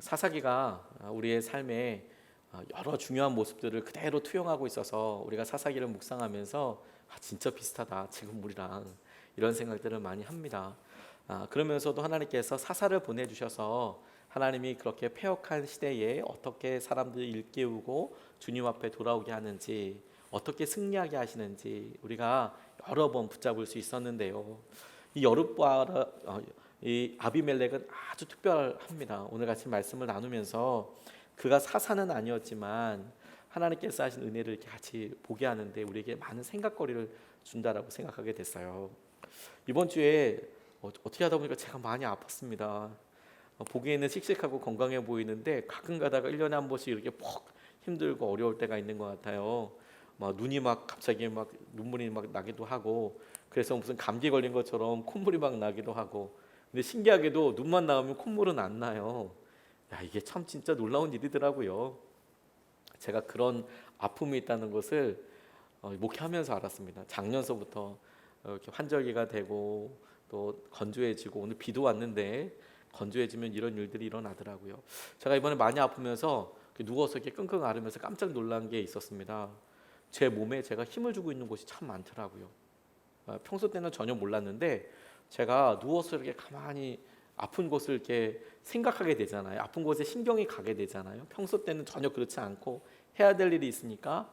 사사기가 우리의 삶에 여러 중요한 모습들을 그대로 투영하고 있어서 우리가 사사기를 묵상하면서 진짜 비슷하다 지금 우리랑 이런 생각들을 많이 합니다. 그러면서도 하나님께서 사사를 보내주셔서 하나님이 그렇게 패역한 시대에 어떻게 사람들을 일깨우고 주님 앞에 돌아오게 하는지, 어떻게 승리하게 하시는지 우리가 여러 번 붙잡을 수 있었는데요. 이 여룻바라 이 아비멜렉은 아주 특별합니다. 오늘 같이 말씀을 나누면서 그가 사사는 아니었지만 하나님께서 하신 은혜를 이렇게 같이 보게 하는데 우리에게 많은 생각거리를 준다라고 생각하게 됐어요. 이번 주에 어떻게 하다 보니까 제가 많이 아팠습니다. 보기에는 씩씩하고 건강해 보이는데 가끔 가다가 1년에 한 번씩 이렇게 퍽 힘들고 어려울 때가 있는 것 같아요. 눈이 갑자기 눈물이 나기도 하고, 그래서 무슨 감기 걸린 것처럼 콧물이 나기도 하고. 근데 신기하게도 눈만 나오면 콧물은 안 나요. 이게 참 진짜 놀라운 일이더라고요. 제가 그런 아픔이 있다는 것을 목회하면서 알았습니다. 작년서부터 이렇게 환절기가 되고 또 건조해지고, 오늘 비도 왔는데 건조해지면 이런 일들이 일어나더라고요. 제가 이번에 많이 아프면서 누워서 이렇게 끙끙 앓으면서 깜짝 놀란 게 있었습니다. 제 몸에 제가 힘을 주고 있는 곳이 참 많더라고요. 평소 때는 전혀 몰랐는데 제가 누워서 이렇게 가만히 아픈 곳을 이렇게 생각하게 되잖아요. 아픈 곳에 신경이 가게 되잖아요. 평소 때는 전혀 그렇지 않고 해야 될 일이 있으니까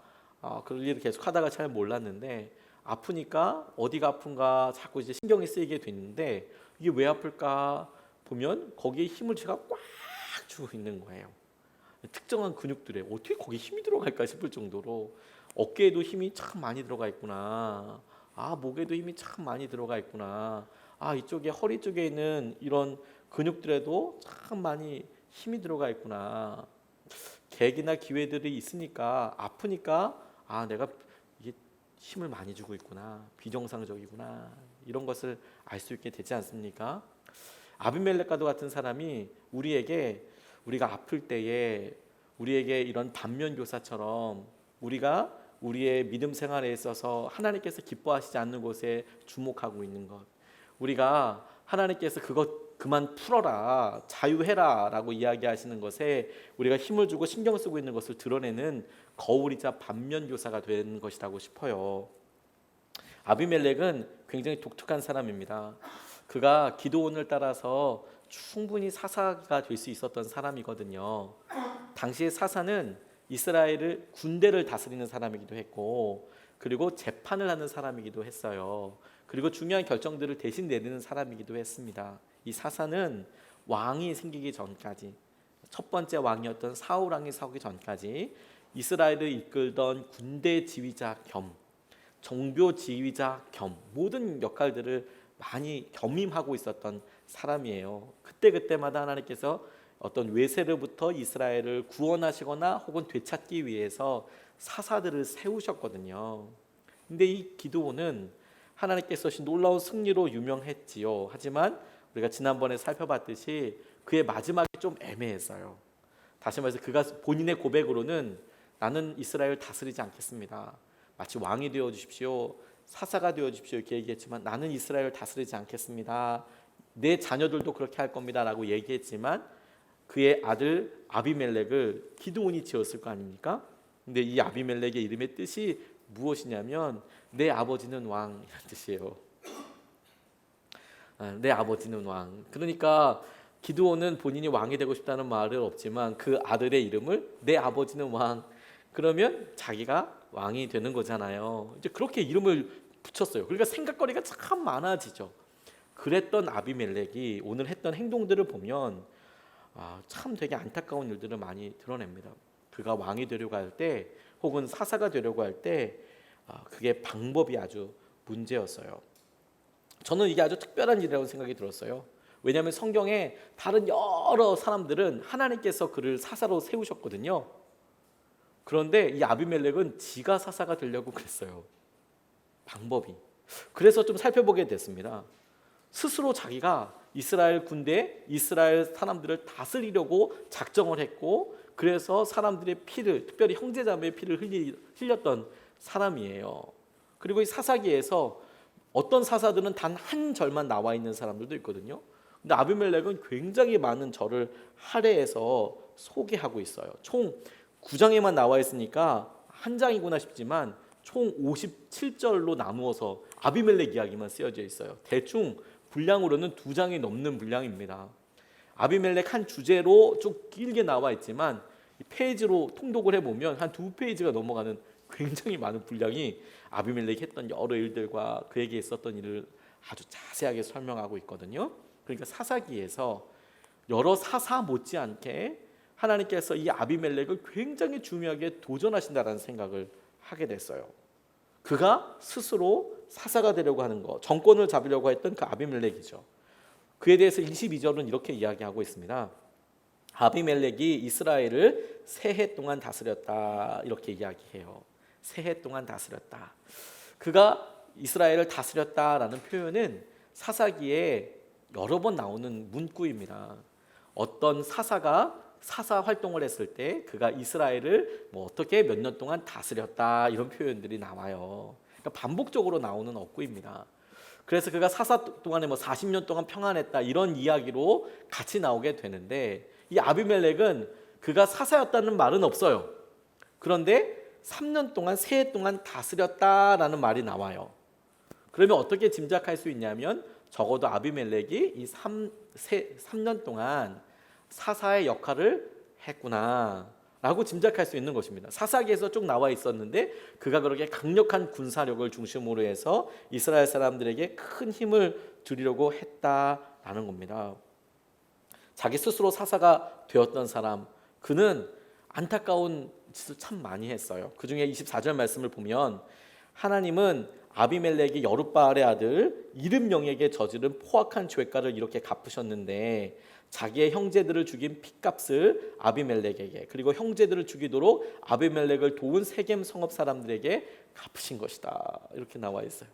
그럴 일을 계속 하다가 잘 몰랐는데, 아프니까 어디가 아픈가 자꾸 이제 신경이 쓰이게 됐는데, 이게 왜 아플까 보면 거기에 힘을 제가 꽉 주고 있는 거예요. 특정한 근육들에 어떻게 거기에 힘이 들어갈까 싶을 정도로 어깨에도 힘이 참 많이 들어가 있구나. 목에도 힘이 참 많이 들어가 있구나. 이쪽에 허리 쪽에 있는 이런 근육들에도 참 많이 힘이 들어가 있구나. 계기나 기회들이 있으니까 아프니까 내가 이게 힘을 많이 주고 있구나. 비정상적이구나. 이런 것을 알 수 있게 되지 않습니까? 아비멜렉과도 같은 사람이 우리가 아플 때에 우리에게 이런 반면교사처럼 우리가 우리의 믿음 생활에 있어서 하나님께서 기뻐하시지 않는 곳에 주목하고 있는 것, 우리가 하나님께서 그것 그만 풀어라, 자유해라 라고 이야기하시는 것에 우리가 힘을 주고 신경 쓰고 있는 것을 드러내는 거울이자 반면교사가 되는 것이라고 싶어요. 아비멜렉은 굉장히 독특한 사람입니다. 그가 기드온을 따라서 충분히 사사가 될 수 있었던 사람이거든요. 당시의 사사는 이스라엘을 군대를 다스리는 사람이기도 했고, 그리고 재판을 하는 사람이기도 했어요. 그리고 중요한 결정들을 대신 내리는 사람이기도 했습니다. 이 사사는 왕이 생기기 전까지, 첫 번째 왕이었던 사울 왕이 서기 전까지 이스라엘을 이끌던 군대 지휘자 겸 종교 지휘자 겸 모든 역할들을 많이 겸임하고 있었던 사람이에요. 그때마다 하나님께서 어떤 외세로부터 이스라엘을 구원하시거나 혹은 되찾기 위해서 사사들을 세우셨거든요. 근데 이 기드온은 하나님께서 하신 놀라운 승리로 유명했지요. 하지만 우리가 지난번에 살펴봤듯이 그의 마지막이 좀 애매했어요. 다시 말해서 그가 본인의 고백으로는 나는 이스라엘을 다스리지 않겠습니다. 마치 왕이 되어 주십시오, 사사가 되어 주십시오 이렇게 얘기했지만 나는 이스라엘을 다스리지 않겠습니다. 내 자녀들도 그렇게 할 겁니다 라고 얘기했지만 그의 아들 아비멜렉을 기드온이 지었을 거 아닙니까? 근데 이 아비멜렉의 이름의 뜻이 무엇이냐면 내 아버지는 왕, 이런 뜻이에요. 내 아버지는 왕. 그러니까 기드온은 본인이 왕이 되고 싶다는 말은 없지만 그 아들의 이름을 내 아버지는 왕, 그러면 자기가 왕이 되는 거잖아요. 이제 그렇게 이름을 붙였어요. 그러니까 생각거리가 참 많아지죠. 그랬던 아비멜렉이 오늘 했던 행동들을 보면 참 되게 안타까운 일들을 많이 드러냅니다. 그가 왕이 되려고 할 때 혹은 사사가 되려고 할 때 그게 방법이 아주 문제였어요. 저는 이게 아주 특별한 일이라고 생각이 들었어요. 왜냐하면 성경에 다른 여러 사람들은 하나님께서 그를 사사로 세우셨거든요. 그런데 이 아비멜렉은 지가 사사가 되려고 그랬어요. 방법이. 그래서 좀 살펴보게 됐습니다. 스스로 자기가 이스라엘 군대, 이스라엘 사람들을 다스리려고 작정을 했고, 그래서 사람들의 피를, 특별히 형제자매의 피를 흘렸던 사람이에요. 그리고 이 사사기에서 어떤 사사들은 단 한 절만 나와 있는 사람들도 있거든요. 근데 아비멜렉은 굉장히 많은 절을 할애해서 소개하고 있어요. 총 9장에만 나와 있으니까 한 장이구나 싶지만 총 57절로 나누어서 아비멜렉 이야기만 쓰여져 있어요. 대충 분량으로는 2장이 넘는 분량입니다. 아비멜렉 한 주제로 쭉 길게 나와 있지만 페이지로 통독을 해보면 한 2페이지가 넘어가는 굉장히 많은 분량이 아비멜렉이 했던 여러 일들과 그에게 있었던 일을 아주 자세하게 설명하고 있거든요. 그러니까 사사기에서 여러 사사 못지않게 하나님께서 이 아비멜렉을 굉장히 중요하게 도전하신다는 생각을 하게 됐어요. 그가 스스로 사사가 되려고 하는 것, 정권을 잡으려고 했던 그 아비멜렉이죠. 그에 대해서 22절은 이렇게 이야기하고 있습니다. 아비멜렉이 이스라엘을 세 해 동안 다스렸다, 이렇게 이야기해요. 세 해 동안 다스렸다. 그가 이스라엘을 다스렸다라는 표현은 사사기에 여러 번 나오는 문구입니다. 어떤 사사가 사사 활동을 했을 때 그가 이스라엘을 어떻게 몇 년 동안 다스렸다, 이런 표현들이 나와요. 그러니까 반복적으로 나오는 어구입니다. 그래서 그가 사사 동안에 40년 동안 평안했다, 이런 이야기로 같이 나오게 되는데, 이 아비멜렉은 그가 사사였다는 말은 없어요. 그런데 3년 동안, 세 해 동안 다스렸다라는 말이 나와요. 그러면 어떻게 짐작할 수 있냐면, 적어도 아비멜렉이 이 3년 동안 사사의 역할을 했구나 라고 짐작할 수 있는 것입니다. 사사기에서 쭉 나와 있었는데 그가 그렇게 강력한 군사력을 중심으로 해서 이스라엘 사람들에게 큰 힘을 주려고 했다라는 겁니다. 자기 스스로 사사가 되었던 사람, 그는 안타까운 짓을 참 많이 했어요. 그 중에 24절 말씀을 보면, 하나님은 아비멜렉이 여룻바알의 아들 이름명에게 저지른 포악한 죄가를 이렇게 갚으셨는데, 자기의 형제들을 죽인 핏값을 아비멜렉에게, 그리고 형제들을 죽이도록 아비멜렉을 도운 세겜 성읍 사람들에게 갚으신 것이다, 이렇게 나와 있어요.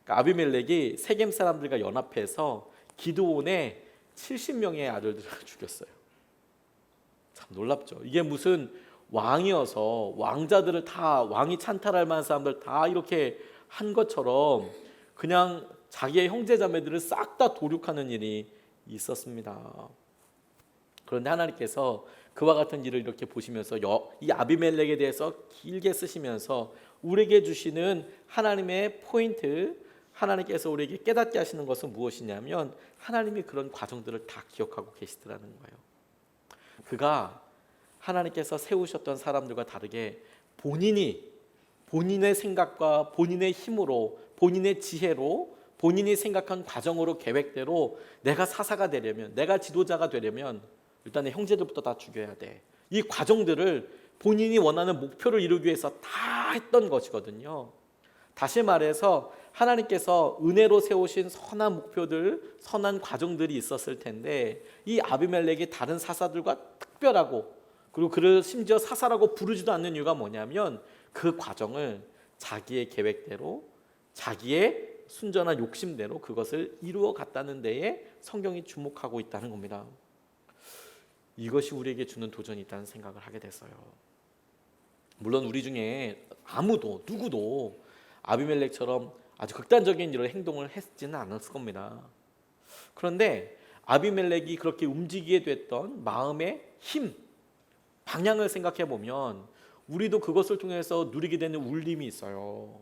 그러니까 아비멜렉이 세겜 사람들과 연합해서 기드온의 70명의 아들들을 죽였어요. 참 놀랍죠. 이게 무슨 왕이어서 왕자들을 다, 왕이 찬탈할 만한 사람들 다 이렇게 한 것처럼 그냥 자기의 형제자매들을 싹 다 도륙하는 일이 있었습니다. 그런데 하나님께서 그와 같은 일을 이렇게 보시면서 이 아비멜렉에 대해서 길게 쓰시면서 우리에게 주시는 하나님의 포인트, 하나님께서 우리에게 깨닫게 하시는 것은 무엇이냐면, 하나님이 그런 과정들을 다 기억하고 계시더라는 거예요. 그가 하나님께서 세우셨던 사람들과 다르게 본인의 생각과 본인의 힘으로, 본인의 지혜로, 본인이 생각한 과정으로, 계획대로 내가 사사가 되려면, 내가 지도자가 되려면 일단 내 형제들부터 다 죽여야 돼. 이 과정들을 본인이 원하는 목표를 이루기 위해서 다 했던 것이거든요. 다시 말해서 하나님께서 은혜로 세우신 선한 목표들, 선한 과정들이 있었을 텐데, 이 아비멜렉이 다른 사사들과 특별하고, 그리고 그를 심지어 사사라고 부르지도 않는 이유가 뭐냐면, 그 과정을 자기의 계획대로, 자기의 순전한 욕심대로 그것을 이루어 갔다는 데에 성경이 주목하고 있다는 겁니다. 이것이 우리에게 주는 도전이 있다는 생각을 하게 됐어요. 물론 우리 중에 누구도 아비멜렉처럼 아주 극단적인 이런 행동을 했지는 않았을 겁니다. 그런데 아비멜렉이 그렇게 움직이게 됐던 마음의 힘, 방향을 생각해 보면 우리도 그것을 통해서 누리게 되는 울림이 있어요.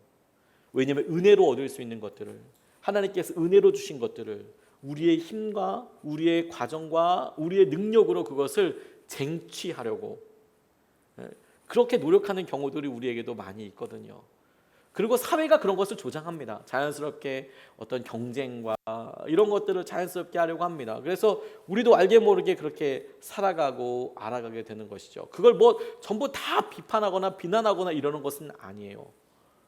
왜냐하면 은혜로 얻을 수 있는 것들을, 하나님께서 은혜로 주신 것들을 우리의 힘과 우리의 과정과 우리의 능력으로 그것을 쟁취하려고 그렇게 노력하는 경우들이 우리에게도 많이 있거든요. 그리고 사회가 그런 것을 조장합니다. 자연스럽게 어떤 경쟁과 이런 것들을 자연스럽게 하려고 합니다. 그래서 우리도 알게 모르게 그렇게 살아가고 알아가게 되는 것이죠. 그걸 전부 다 비판하거나 비난하거나 이러는 것은 아니에요.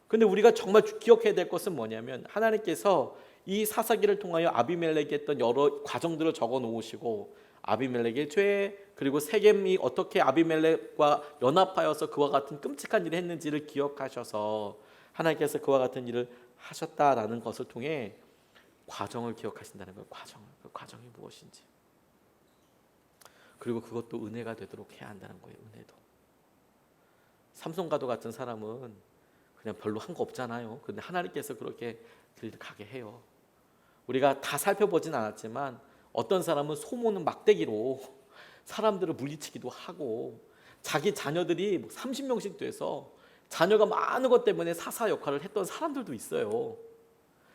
근데 우리가 정말 기억해야 될 것은 뭐냐면, 하나님께서 이 사사기를 통하여 아비멜렉이 했던 여러 과정들을 적어 놓으시고, 아비멜렉의 죄, 그리고 세겜이 어떻게 아비멜렉과 연합하여서 그와 같은 끔찍한 일을 했는지를 기억하셔서 하나님께서 그와 같은 일을 하셨다라는 것을 통해 과정을 기억하신다는 거예요. 그 과정이 무엇인지. 그리고 그것도 은혜가 되도록 해야 한다는 거예요. 은혜도. 삼손과도 같은 사람은 그냥 별로 한 거 없잖아요. 그런데 하나님께서 그렇게 길을 가게 해요. 우리가 다 살펴보진 않았지만 어떤 사람은 소모는 막대기로 사람들을 물리치기도 하고 자기 자녀들이 30명씩 돼서 자녀가 많은 것 때문에 사사 역할을 했던 사람들도 있어요.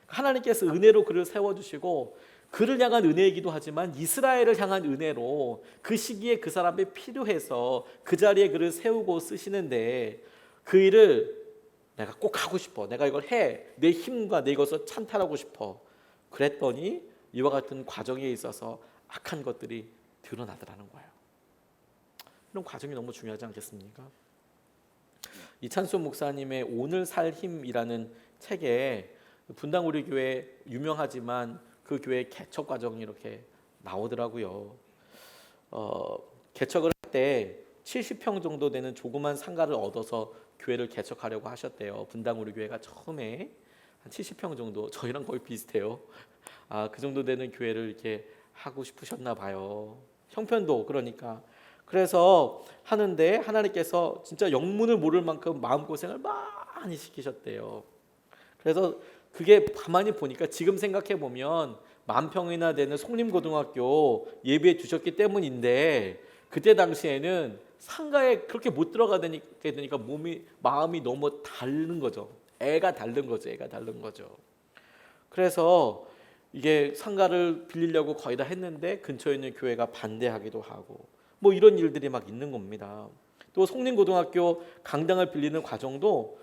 하나님께서 은혜로 그를 세워주시고 그를 향한 은혜이기도 하지만 이스라엘을 향한 은혜로 그 시기에 그 사람이 필요해서 그 자리에 그를 세우고 쓰시는데 그 일을 내가 꼭 하고 싶어. 내가 이걸 해. 내 힘과 내 것을 찬탈하고 싶어. 그랬더니 이와 같은 과정에 있어서 악한 것들이 드러나더라는 거예요. 이런 과정이 너무 중요하지 않겠습니까? 이찬수 목사님의 오늘 살 힘이라는 책에 분당 우리 교회 유명하지만 그 교회 개척 과정이 이렇게 나오더라고요. 개척을 할 때 70평 정도 되는 조그만 상가를 얻어서 교회를 개척하려고 하셨대요. 분당 우리 교회가 처음에 한 70평 정도, 저희랑 거의 비슷해요. 그 정도 되는 교회를 이렇게 하고 싶으셨나 봐요. 형편도 그러니까. 그래서 하는데 하나님께서 진짜 영문을 모를 만큼 마음고생을 많이 시키셨대요. 그래서 그게 가만히 보니까 지금 생각해 보면 10,000평이나 되는 송림고등학교 예비해 주셨기 때문인데 그때 당시에는 상가에 그렇게 못 들어가게 되니까 마음이 너무 다른 거죠. 애가 다른 거죠. 그래서 이게 상가를 빌리려고 거의 다 했는데 근처에 있는 교회가 반대하기도 하고 뭐 이런 일들이 막 있는 겁니다. 또 송림고등학교 강당을 빌리는 과정도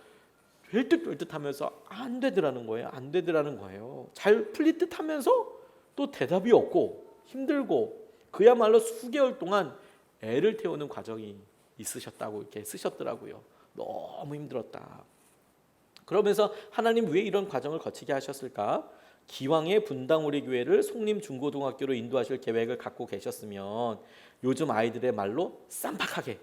될 듯 하면서 안 되더라는 거예요. 잘 풀릴 듯 하면서 또 대답이 없고 힘들고 그야말로 수개월 동안 애를 태우는 과정이 있으셨다고 이렇게 쓰셨더라고요. 너무 힘들었다. 그러면서 하나님 왜 이런 과정을 거치게 하셨을까? 기왕에 분당 우리 교회를 송림 중고등학교로 인도하실 계획을 갖고 계셨으면 요즘 아이들의 말로 쌈박하게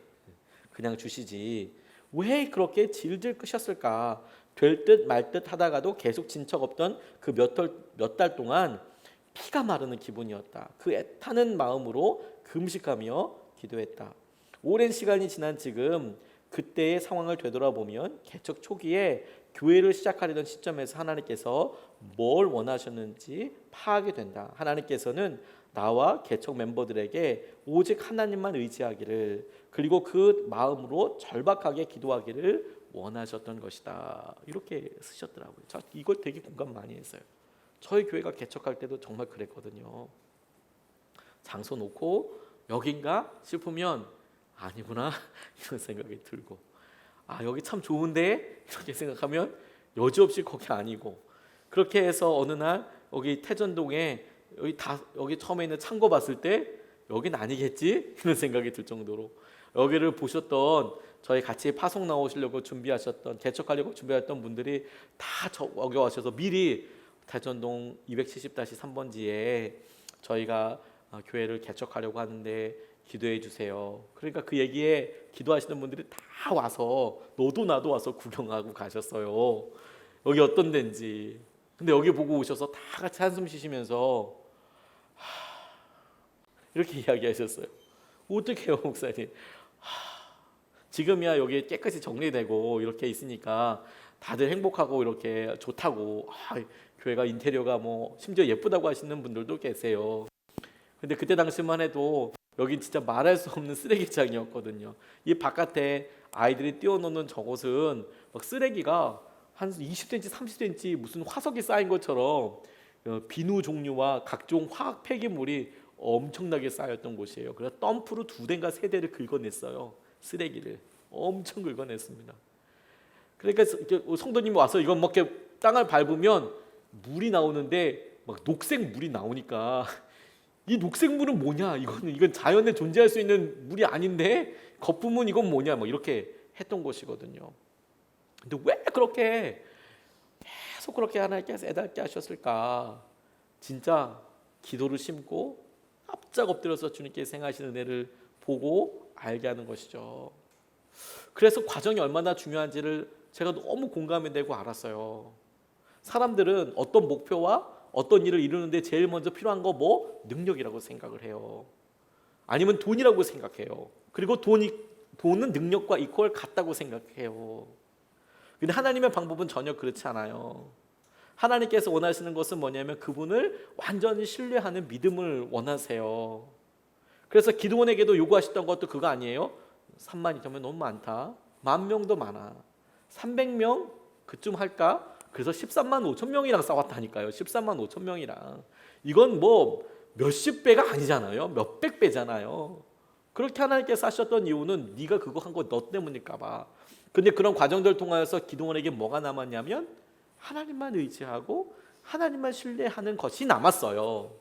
그냥 주시지 왜 그렇게 질질 끄셨을까? 될 듯 말 듯 하다가도 계속 진척 없던 그 몇 달 동안 피가 마르는 기분이었다. 그 애타는 마음으로 금식하며 기도했다. 오랜 시간이 지난 지금 그때의 상황을 되돌아보면 개척 초기에 교회를 시작하려던 시점에서 하나님께서 뭘 원하셨는지 파악이 된다. 하나님께서는 나와 개척 멤버들에게 오직 하나님만 의지하기를 그리고 그 마음으로 절박하게 기도하기를 원하셨던 것이다. 이렇게 쓰셨더라고요. 저 이걸 되게 공감 많이 했어요. 저희 교회가 개척할 때도 정말 그랬거든요. 장소 놓고 여긴가 싶으면 아니구나 이런 생각이 들고 여기 참 좋은데 이렇게 생각하면 여지없이 거기 아니고 그렇게 해서 어느 날 여기 태전동에 여기 처음에 있는 창고 봤을 때 여긴 아니겠지 이런 생각이 들 정도로 여기를 보셨던 저희 같이 파송 나오시려고 준비하셨던 개척하려고 준비했던 분들이 다 여기 와셔서 미리 태전동 270-3번지에 저희가 교회를 개척하려고 하는데 기도해 주세요. 그러니까 그 얘기에 기도하시는 분들이 다 와서 너도 나도 와서 구경하고 가셨어요. 여기 어떤 데인지. 근데 여기 보고 오셔서 다 같이 한숨 쉬시면서 이렇게 이야기하셨어요. 어떻게 해요 목사님? 지금이야 여기 깨끗이 정리되고 이렇게 있으니까 다들 행복하고 이렇게 좋다고 교회가 인테리어가 뭐 심지어 예쁘다고 하시는 분들도 계세요. 근데 그때 당시만 해도 여긴 진짜 말할 수 없는 쓰레기장이었거든요. 이 바깥에 아이들이 뛰어노는 저곳은 막 쓰레기가 한 20cm, 30cm 무슨 화석이 쌓인 것처럼 비누 종류와 각종 화학 폐기물이 엄청나게 쌓였던 곳이에요. 그래서 덤프로 2대인가 3대를 긁어냈어요. 쓰레기를 엄청 긁어냈습니다. 그러니까 성도님이 와서 이건 뭐 이렇게 땅을 밟으면 물이 나오는데 막 녹색 물이 나오니까 이 녹색 물은 뭐냐? 이건 자연에 존재할 수 있는 물이 아닌데 거품은 이건 뭐냐? 뭐 이렇게 했던 것이거든요. 근데 왜 그렇게 계속 그렇게 하나님께서 애달게 하셨을까? 진짜 기도를 심고 깜짝 엎드려서 주님께 행하시는 은혜를 보고 알게 하는 것이죠. 그래서 과정이 얼마나 중요한지를 제가 너무 공감이 되고 알았어요. 사람들은 어떤 목표와 어떤 일을 이루는데 제일 먼저 필요한 거 뭐? 능력이라고 생각을 해요. 아니면 돈이라고 생각해요. 그리고 돈은 능력과 이퀄 같다고 생각해요. 근데 하나님의 방법은 전혀 그렇지 않아요. 하나님께서 원하시는 것은 뭐냐면 그분을 완전히 신뢰하는 믿음을 원하세요. 그래서 기드온에게도 요구하셨던 것도 그거 아니에요? 3만이 되면 너무 많다. 10,000명도 많아. 300명 그쯤 할까? 그래서 13만 5천 명이랑 싸웠다니까요. 13만 5천 명이랑. 이건 뭐 몇십 배가 아니잖아요. 몇백 배잖아요. 그렇게 하나님께서 하셨던 이유는 네가 그거 한 거 너 때문일까 봐. 근데 그런 과정들을 통하여서 기드온에게 뭐가 남았냐면 하나님만 의지하고 하나님만 신뢰하는 것이 남았어요.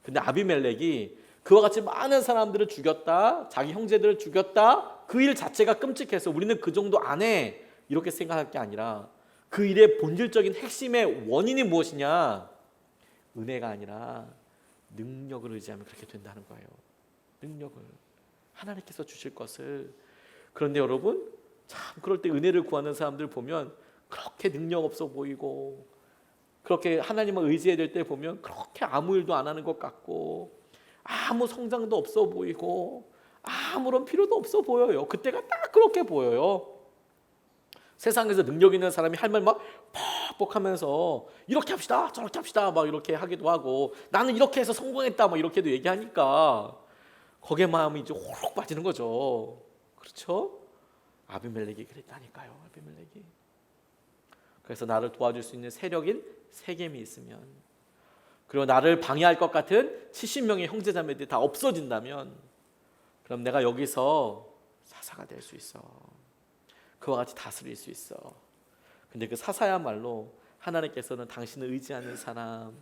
근데 아비멜렉이 그와 같이 많은 사람들을 죽였다, 자기 형제들을 죽였다, 그 일 자체가 끔찍해서 우리는 그 정도 안 해, 이렇게 생각할 게 아니라 그 일의 본질적인 핵심의 원인이 무엇이냐? 은혜가 아니라 능력을 의지하면 그렇게 된다는 거예요. 능력을, 하나님께서 주실 것을. 그런데 여러분, 참 그럴 때 은혜를 구하는 사람들 보면 그렇게 능력 없어 보이고, 그렇게 하나님을 의지해야 될 때 보면 그렇게 아무 일도 안 하는 것 같고, 아무 성장도 없어 보이고, 아무런 필요도 없어 보여요. 그때가 딱 그렇게 보여요. 세상에서 능력 있는 사람이 할 말 막 퍽퍽하면서 이렇게 합시다, 저렇게 합시다, 막 이렇게 하기도 하고, 나는 이렇게 해서 성공했다, 막 이렇게도 얘기하니까 거기에 마음이 이제 홀록 빠지는 거죠. 그렇죠? 아비멜렉이 그랬다니까요. 아비멜렉이. 그래서 나를 도와줄 수 있는 세력인 세겜이 있으면, 그리고 나를 방해할 것 같은 70명의 형제자매들이 다 없어진다면, 그럼 내가 여기서 사사가 될 수 있어. 그와 같이 다스릴 수 있어. 근데 그 사사야말로 하나님께서는 당신을 의지하는 사람,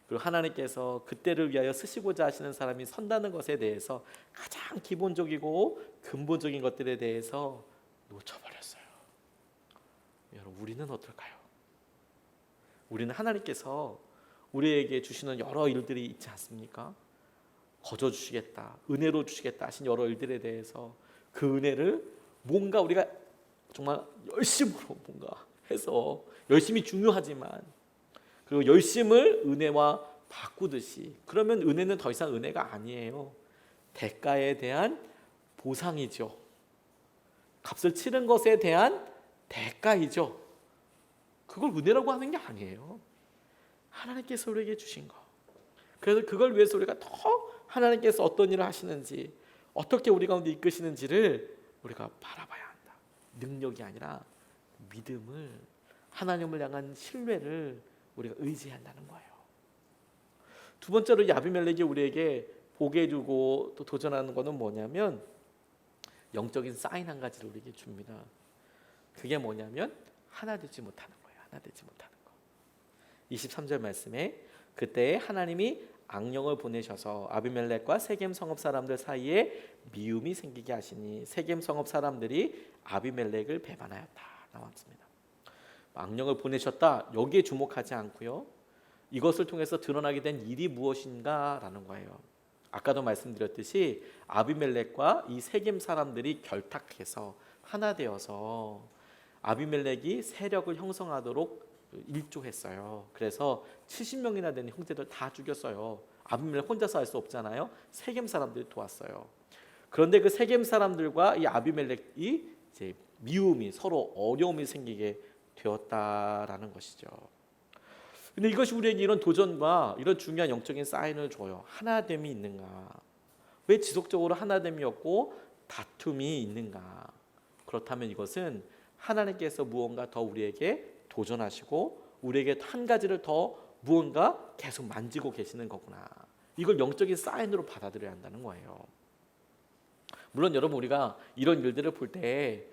그리고 하나님께서 그때를 위하여 쓰시고자 하시는 사람이 선다는 것에 대해서 가장 기본적이고 근본적인 것들에 대해서 놓쳐버렸어요. 여러분, 우리는 어떨까요? 우리는 하나님께서 우리에게 주시는 여러 일들이 있지 않습니까? 거저 주시겠다, 은혜로 주시겠다 하신 여러 일들에 대해서 그 은혜를 뭔가 우리가 정말 열심으로 뭔가 해서, 열심이 중요하지만 그리고 열심을 은혜와 바꾸듯이, 그러면 은혜는 더 이상 은혜가 아니에요. 대가에 대한 보상이죠. 값을 치른 것에 대한 대가이죠. 그걸 은혜라고 하는 게 아니에요. 하나님께서 우리에게 주신 거. 그래서 그걸 위해서 우리가 더 하나님께서 어떤 일을 하시는지, 어떻게 우리 가운데 이끄시는지를 우리가 바라봐야 한다. 능력이 아니라 믿음을, 하나님을 향한 신뢰를 우리가 의지한다는 거예요. 두 번째로 아비멜렉이 우리에게 보게 해주고 또 도전하는 것은 뭐냐면 영적인 사인 한 가지를 우리에게 줍니다. 그게 뭐냐면 하나 되지 못하는 거예요. 하나 되지 못하는 거. 23절 말씀에 그때 하나님이 악령을 보내셔서 아비멜렉과 세겜 성읍 사람들 사이에 미움이 생기게 하시니 세겜 성읍 사람들이 아비멜렉을 배반하였다 나왔습니다. 악령을 보내셨다, 여기에 주목하지 않고요, 이것을 통해서 드러나게 된 일이 무엇인가라는 거예요. 아까도 말씀드렸듯이 아비멜렉과 이 세겜 사람들이 결탁해서 하나 되어서 아비멜렉이 세력을 형성하도록 일조했어요. 그래서 70명이나 되는 형제들 다 죽였어요. 아비멜렉 혼자서 할 수 없잖아요. 세겜 사람들이 도왔어요. 그런데 그 세겜 사람들과 이 아비멜렉이 이제 미움이, 서로 어려움이 생기게 되었다라는 것이죠. 근데 이것이 우리에게 이런 도전과 이런 중요한 영적인 사인을 줘요. 하나됨이 있는가? 왜 지속적으로 하나됨이 없고 다툼이 있는가? 그렇다면 이것은 하나님께서 무언가 더 우리에게 도전하시고 우리에게 한 가지를 더 무언가 계속 만지고 계시는 거구나. 이걸 영적인 사인으로 받아들여야 한다는 거예요. 물론 여러분, 우리가 이런 일들을 볼 때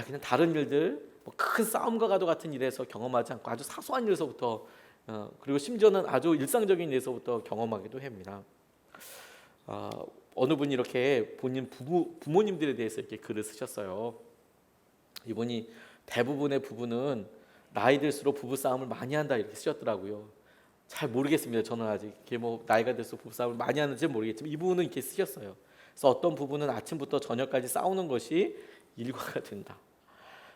그냥 다른 일들, 뭐 큰 싸움과 같은 일에서 경험하지 않고 아주 사소한 일에서부터, 그리고 심지어는 아주 일상적인 일에서부터 경험하기도 합니다. 어느 분이 이렇게 본인 부모님들에 대해서 이렇게 글을 쓰셨어요. 이분이 대부분의 부부는 나이 들수록 부부 싸움을 많이 한다 이렇게 쓰셨더라고요. 잘 모르겠습니다. 저는 아직 이게 뭐 나이가 들수록 부부 싸움을 많이 하는지 모르겠지만 이분은 이렇게 쓰셨어요. 그래서 어떤 부부는 아침부터 저녁까지 싸우는 것이 일과가 된다.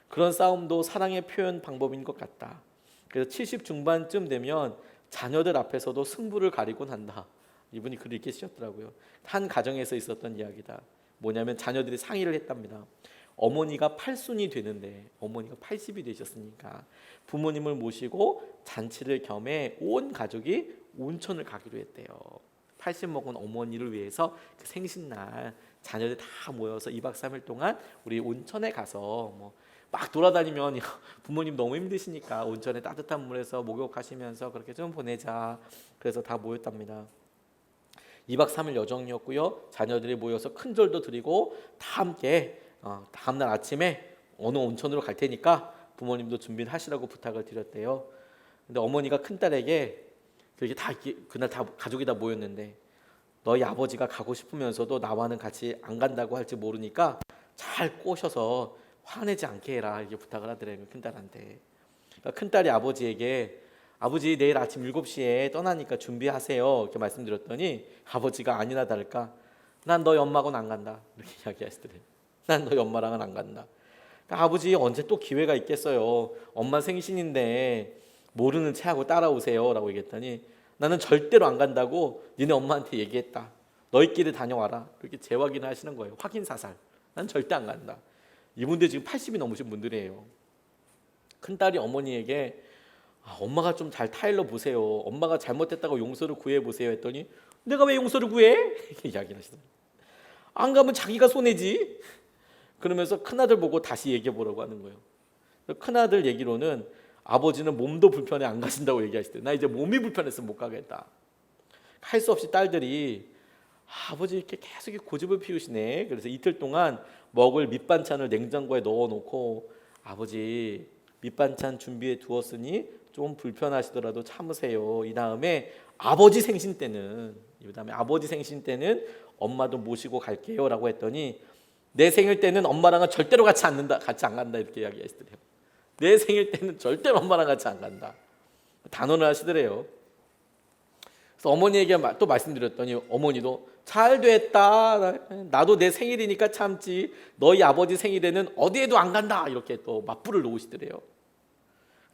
그런 싸움도 사랑의 표현 방법인 것 같다. 그래서 70 중반쯤 되면 자녀들 앞에서도 승부를 가리곤 한다. 이분이 글을 이렇게 쓰셨더라고요. 한 가정에서 있었던 이야기다. 뭐냐면 자녀들이 상의를 했답니다. 어머니가 팔순이 되는데 어머니가 80이 되셨으니까 부모님을 모시고 잔치를 겸해 온 가족이 온천을 가기로 했대요. 80 먹은 어머니를 위해서 그 생신날 자녀들 다 모여서 2박 3일 동안 우리 온천에 가서 막 돌아다니면 부모님 너무 힘드시니까 온천에 따뜻한 물에서 목욕하시면서 그렇게 좀 보내자. 그래서 다 모였답니다. 2박 3일 여정이었고요. 자녀들이 모여서 큰 절도 드리고 다 함께 다음날 아침에 어느 온천으로 갈 테니까 부모님도 준비를 하시라고 부탁을 드렸대요. 근데 어머니가 큰딸에게 그렇게 그날 다 가족이 다 모였는데 너희 아버지가 가고 싶으면서도 나와는 같이 안 간다고 할지 모르니까 잘 꼬셔서 화내지 않게 해라 이렇게 부탁을 하더래요. 큰딸한테. 그러니까 큰딸이 아버지에게 아버지 내일 아침 7시에 떠나니까 준비하세요 이렇게 말씀드렸더니 아버지가 아니나 다를까 난 너희 엄마하고는 안 간다 이렇게 이야기하시더래요. 난 너희 엄마랑은 안 간다. 그러니까 아버지 언제 또 기회가 있겠어요. 엄마 생신인데 모르는 체하고 따라오세요 라고 얘기했더니 나는 절대로 안 간다고 니네 엄마한테 얘기했다. 너희끼리 다녀와라. 이렇게 재확인을 하시는 거예요. 확인사살. 난 절대 안 간다. 이분들 지금 80이 넘으신 분들이에요. 큰딸이 어머니에게 엄마가 좀 잘 타일러 보세요. 엄마가 잘못했다고 용서를 구해보세요 했더니 내가 왜 용서를 구해? 이렇게 이야기를 하시더라고요. 안 가면 자기가 손해지. 그러면서 큰아들 보고 다시 얘기해보라고 하는 거예요. 큰아들 얘기로는 아버지는 몸도 불편해 안 가신다고 얘기하시대요. 나 이제 몸이 불편해서 못 가겠다. 할 수 없이 딸들이 아버지 이렇게 계속 고집을 피우시네. 그래서 이틀 동안 먹을 밑반찬을 냉장고에 넣어놓고 아버지 밑반찬 준비해 두었으니 좀 불편하시더라도 참으세요. 이 다음에 아버지 생신 때는 엄마도 모시고 갈게요 라고 했더니 내 생일 때는 엄마랑은 절대로 같이 안 간다 이렇게 이야기하시더래요. 내 생일 때는 절대로 엄마랑 같이 안 간다. 단언을 하시더래요. 그래서 어머니에게 또 말씀드렸더니 어머니도 잘 됐다. 나도 내 생일이니까 참지. 너희 아버지 생일에는 어디에도 안 간다. 이렇게 또 맞불을 놓으시더래요.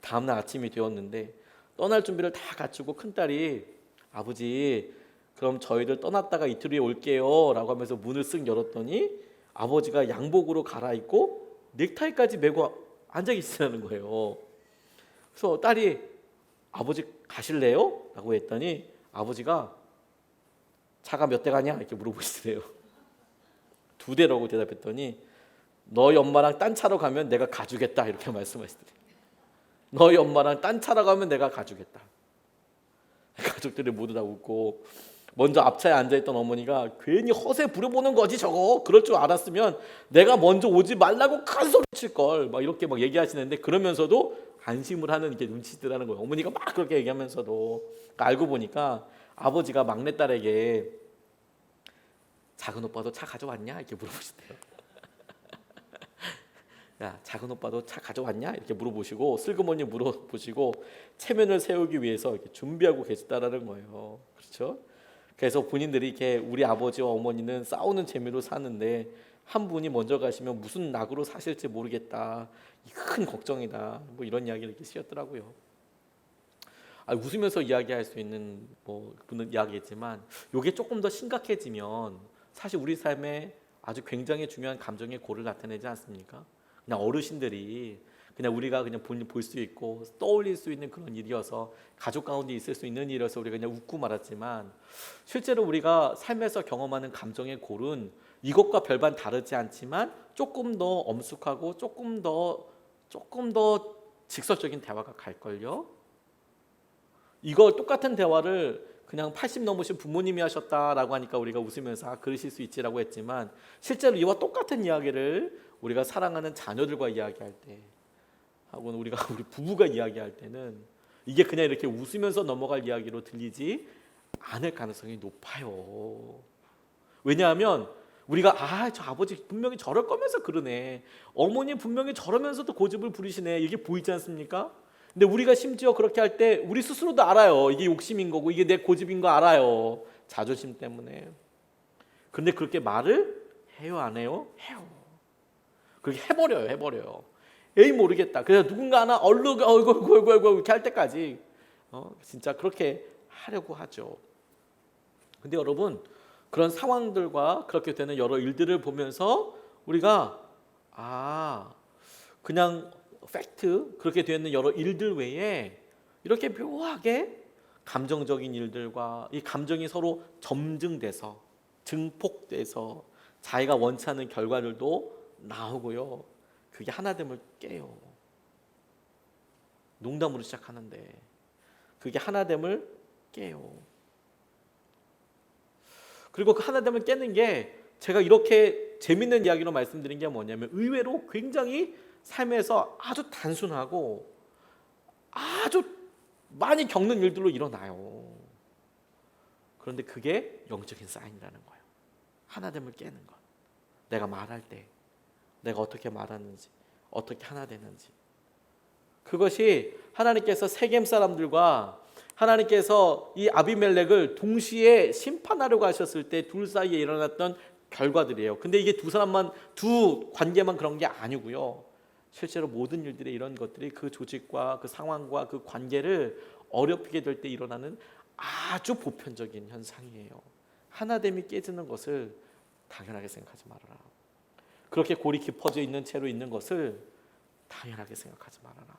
다음날 아침이 되었는데 떠날 준비를 다 갖추고 큰딸이 아버지 그럼 저희들 떠났다가 이틀 후에 올게요 라고 하면서 문을 쓱 열었더니 아버지가 양복으로 갈아입고 넥타이까지 메고 앉아 계시다는 거예요. 그래서 딸이 아버지 가실래요? 라고 했더니 아버지가 차가 몇 대 가냐? 이렇게 물어보시더래요. 2대라고 대답했더니 너희 엄마랑 딴 차로 가면 내가 가주겠다 이렇게 말씀하시더래요. 너희 엄마랑 딴 차로 가면 내가 가주겠다. 가족들이 모두 다 웃고 먼저 앞차에 앉아있던 어머니가 괜히 허세 부려보는 거지 저거 그럴 줄 알았으면 내가 먼저 오지 말라고 큰 소리 칠걸 막 이렇게 막 얘기하시는데 그러면서도 안심을 하는 이렇게 눈치들하는 거예요. 어머니가 막 그렇게 얘기하면서도 그러니까 알고 보니까 아버지가 막내딸에게 작은 오빠도 차 가져왔냐 이렇게 물어보시대요. 야 작은 오빠도 차 가져왔냐 이렇게 물어보시고 슬그머니 물어보시고 체면을 세우기 위해서 이렇게 준비하고 계시다라는 거예요. 그렇죠? 그래서 본인들이 이렇게 우리 아버지와 어머니는 싸우는 재미로 사는데 한 분이 먼저 가시면 무슨 낙으로 사실지 모르겠다. 큰 걱정이다. 뭐 이런 이야기를 이렇게 쓰셨더라고요. 웃으면서 이야기할 수 있는 분은 이야기했지만 이게 조금 더 심각해지면 사실 우리 삶에 아주 굉장히 중요한 감정의 고를 나타내지 않습니까? 그냥 어르신들이 그냥 우리가 그냥 볼 수 있고 떠올릴 수 있는 그런 일이어서 가족 가운데 있을 수 있는 일이어서 우리가 그냥 웃고 말았지만 실제로 우리가 삶에서 경험하는 감정의 골은 이것과 별반 다르지 않지만 조금 더 엄숙하고 조금 더 직설적인 대화가 갈걸요. 이거 똑같은 대화를 그냥 80 넘으신 부모님이 하셨다라고 하니까 우리가 웃으면서 그러실 수 있지라고 했지만 실제로 이와 똑같은 이야기를 우리가 사랑하는 자녀들과 이야기할 때 하고는 우리 부부가 이야기할 때는 이게 그냥 이렇게 웃으면서 넘어갈 이야기로 들리지 않을 가능성이 높아요. 왜냐하면 우리가 저 아버지 분명히 저럴 거면서 그러네. 어머니 분명히 저러면서도 고집을 부리시네. 이게 보이지 않습니까? 근데 우리가 심지어 그렇게 할 때 우리 스스로도 알아요. 이게 욕심인 거고 이게 내 고집인 거 알아요. 자존심 때문에. 근데 그렇게 말을 해요 안 해요? 해요. 그렇게 해버려요. 에이 모르겠다. 그래서 누군가 하나 얼른 이렇게 할 때까지 진짜 그렇게 하려고 하죠. 근데 여러분 그런 상황들과 그렇게 되는 여러 일들을 보면서 우리가 그냥 팩트 그렇게 되어 있는 여러 일들 외에 이렇게 묘하게 감정적인 일들과 이 감정이 서로 점증돼서 증폭돼서 자기가 원치 않는 결과들도 나오고요. 그게 하나됨을 깨요. 농담으로 시작하는데 그게 하나됨을 깨요. 그리고 그 하나됨을 깨는 게 제가 이렇게 재밌는 이야기로 말씀드린 게 뭐냐면 의외로 굉장히 삶에서 아주 단순하고 아주 많이 겪는 일들로 일어나요. 그런데 그게 영적인 사인이라는 거예요. 하나됨을 깨는 것. 내가 말할 때 내가 어떻게 말하는지 어떻게 하나 되는지 그것이 하나님께서 세겜 사람들과 하나님께서 이 아비멜렉을 동시에 심판하려고 하셨을 때 둘 사이에 일어났던 결과들이에요. 근데 이게 두 관계만 그런 게 아니고요. 실제로 모든 일들의 이런 것들이 그 조직과 그 상황과 그 관계를 어렵게 될 때 일어나는 아주 보편적인 현상이에요. 하나됨이 깨지는 것을 당연하게 생각하지 말아라. 그렇게 골이 깊어져 있는 채로 있는 것을 당연하게 생각하지 말아라.